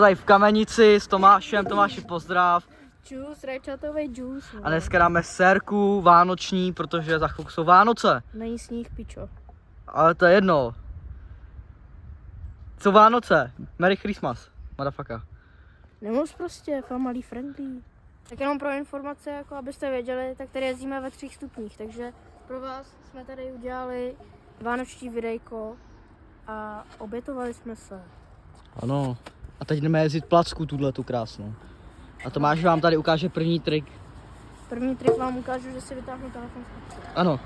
Tady v Kamenici s Tomášem, Tomáši pozdrav. Džus, rajčatový džus. A dneska dáme sérku vánoční, protože za chvilku jsou Vánoce. Není sníh, pičo. Ale to je jedno. Jsou Vánoce. Merry Christmas, motherfucker. Nemoc prostě, family friendly. Tak jenom pro informace, jako abyste věděli, tak tady jezdíme ve 3 stupních, takže pro vás jsme tady udělali vánoční videjko a obětovali jsme se. Ano. A teď jdeme jezdit placku, tu krásnou. A Tomáš vám tady ukáže první trik. První trik vám ukážu, že si vytáhnu telefon z kapsy. Ano.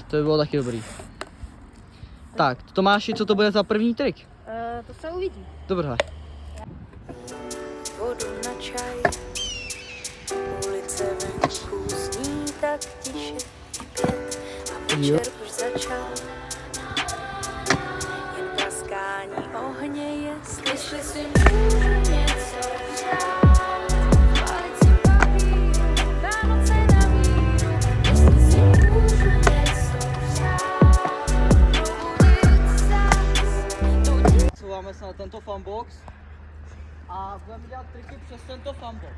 To by bylo taky dobrý. Tak, Tomáši, co to bude za první trik? To se uvidí. Dobře. Vodu na čaj, ulice venku zní tak tiše, pět a večer už začal. Jen praskání ohně, jestli si můžu něco přát. Pálit si papír, Vánoce na víru, jestli si můžu něco přát. Probudit zas, tu Couváme se na tento funbox a budeme dělat triky přes tento funbox.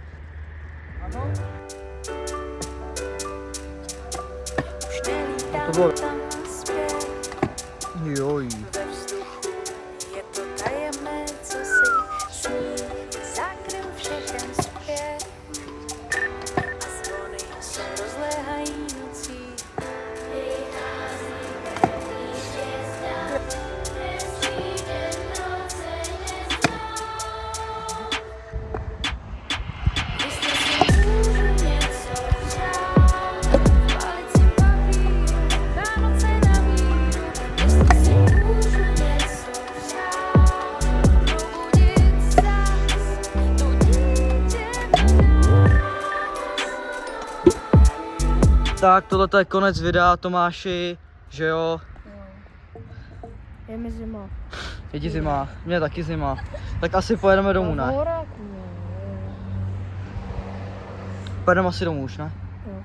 Ano? už nelítám To bylo- tam zpět. Joj. Ve vzduchu je to tajemné, co si sníh zakryl všechen zpět. A zvony se rozléhají nocí. Jestli si můžu něco přát, pálit si papír, Vánoce na víru. Jestli si můžu něco přát, probudit zas to dítě v nás. Tak, tohle je konec videa, Tomáši, že jo? Je mi zima. Je ti zima, mě taky zima. Tak asi pojedeme domů, ne? Horák, no. Pojedeme asi domů už, ne? Jo.